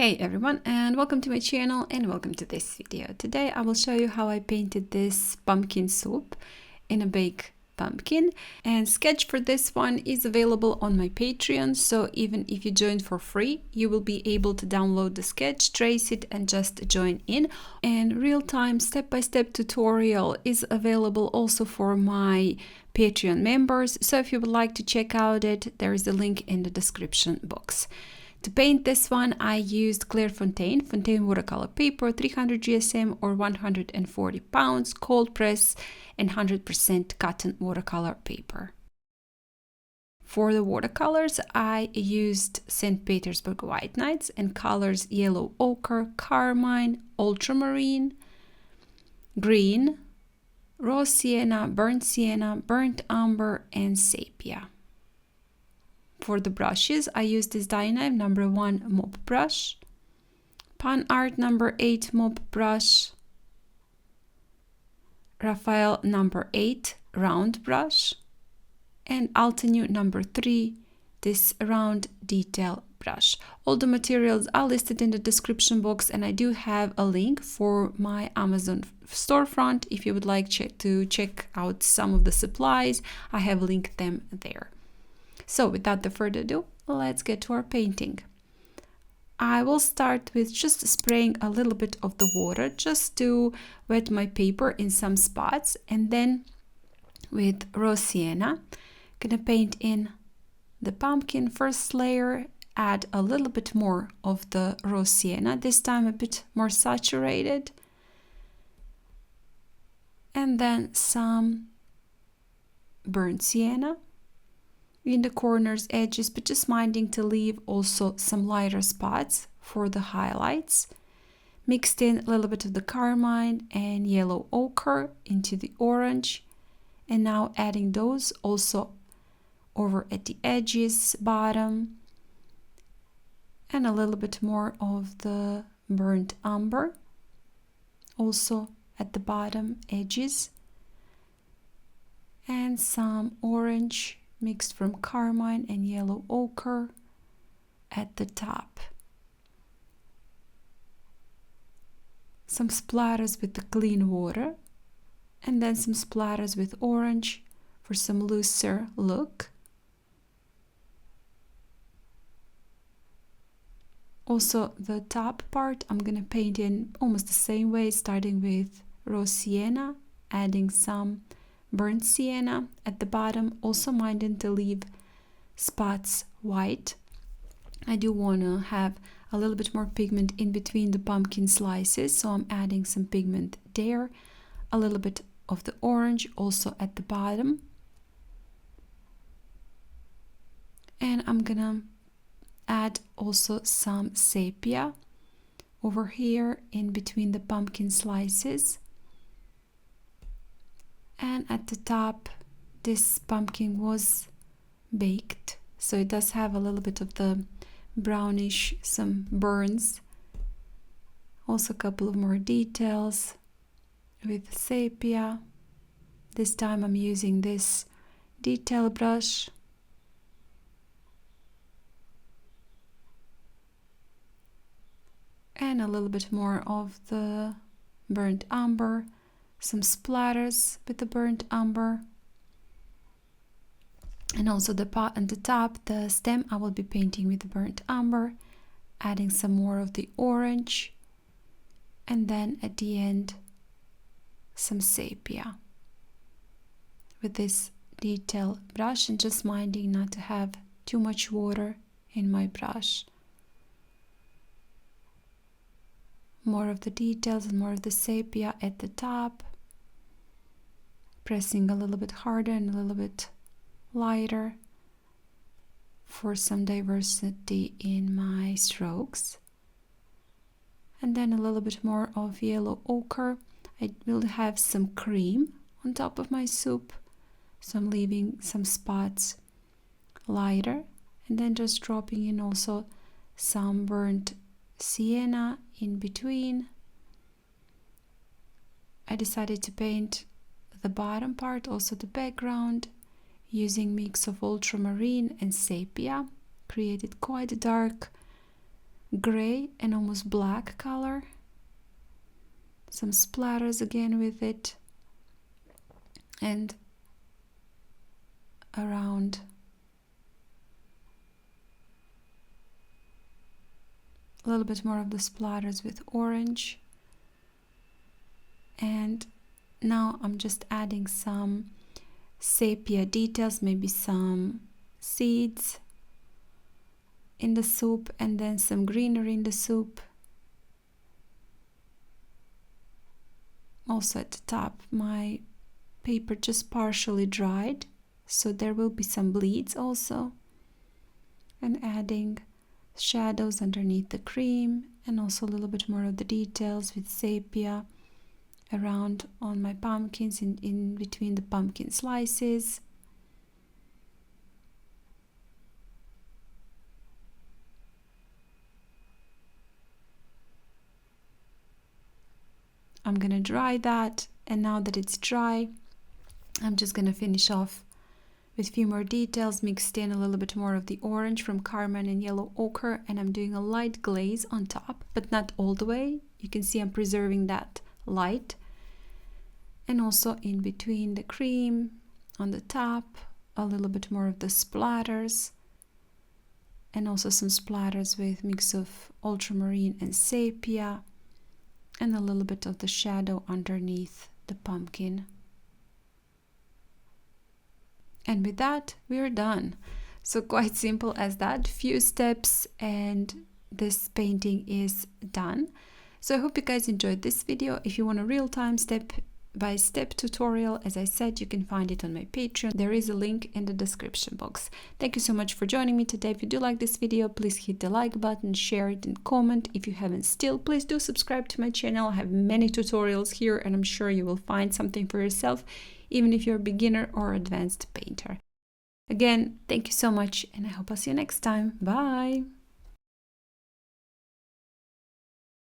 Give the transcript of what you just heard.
Hey everyone, and welcome to my channel and welcome to this video. Today I will show you how I painted this pumpkin soup in a baked pumpkin, and sketch for this one is available on my Patreon, so even if you join for free you will be able to download the sketch, trace it and just join in. And real-time step-by-step tutorial is available also for my Patreon members, so if you would like to check out it, there is a link in the description box. To paint this one, I used Clairefontaine watercolor paper, 300 GSM or 140 pounds, cold press, and 100% cotton watercolor paper. For the watercolors, I used St. Petersburg White Nights and colors yellow ochre, carmine, ultramarine, green, raw sienna, burnt umber, and sepia. For the brushes, I used this Dainayw number 1 mop brush, Panart number 8 mop brush, Raphael number 8 round brush, and Altenew number 3, this round detail brush. All the materials are listed in the description box, and I do have a link for my Amazon storefront. If you would like to check out some of the supplies, I have linked them there. So without the further ado, let's get to our painting. I will start with just spraying a little bit of the water just to wet my paper in some spots, and then with raw sienna, gonna paint in the pumpkin first layer, add a little bit more of the raw sienna, this time a bit more saturated, and then some burnt sienna in the corners, edges, but just minding to leave also some lighter spots for the highlights. Mixed in a little bit of the carmine and yellow ochre into the orange, and now adding those also over at the edges, bottom, and a little bit more of the burnt umber also at the bottom edges, and some orange mixed from carmine and yellow ochre at the top. Some splatters with the clean water, and then some splatters with orange for some looser look. Also the top part I'm gonna paint in almost the same way, starting with raw sienna, adding some burnt sienna at the bottom, also minding to leave spots white. I do want to have a little bit more pigment in between the pumpkin slices, so I'm adding some pigment there, a little bit of the orange also at the bottom, and I'm gonna add also some sepia over here in between the pumpkin slices. And at the top, this pumpkin was baked, so it does have a little bit of the brownish, some burns. Also a couple of more details with sepia. This time I'm using this detail brush. And a little bit more of the burnt umber. Some splatters with the burnt umber, and also the pot and the top, the stem, I will be painting with the burnt umber, adding some more of the orange, and then at the end some sepia with this detail brush, and just minding not to have too much water in my brush. More of the details and more of the sepia at the top, pressing a little bit harder and a little bit lighter for some diversity in my strokes. And then a little bit more of yellow ochre. I will have some cream on top of my soup, so I'm leaving some spots lighter, and then just dropping in also some burnt sienna in between. I decided to paint the bottom part, also the background, using mix of ultramarine and sepia. Created quite a dark gray and almost black color. Some splatters again with it, and around a little bit more of the splatters with orange. And now I'm just adding some sepia details, maybe some seeds in the soup and then some greenery in the soup. Also at the top, my paper just partially dried, so there will be some bleeds also. And adding shadows underneath the cream, and also a little bit more of the details with sepia around on my pumpkins, in between the pumpkin slices. I'm gonna dry that, and now that it's dry, I'm just gonna finish off with a few more details, mixed in a little bit more of the orange from Carmine and yellow ochre, and I'm doing a light glaze on top, but not all the way. You can see I'm preserving that light. And also in between the cream, on the top, a little bit more of the splatters, and also some splatters with mix of ultramarine and sepia, and a little bit of the shadow underneath the pumpkin. And with that, we are done. So quite simple as that, few steps, and this painting is done. So I hope you guys enjoyed this video. If you want a real-time step-by-step tutorial, as I said, you can find it on my Patreon. There is a link in the description box. Thank you so much for joining me today. If you do like this video, please hit the like button, share it, and comment. If you haven't still, please do subscribe to my channel. I have many tutorials here, and I'm sure you will find something for yourself, even if you're a beginner or advanced painter. Again, thank you so much, and I hope I'll see you next time. Bye!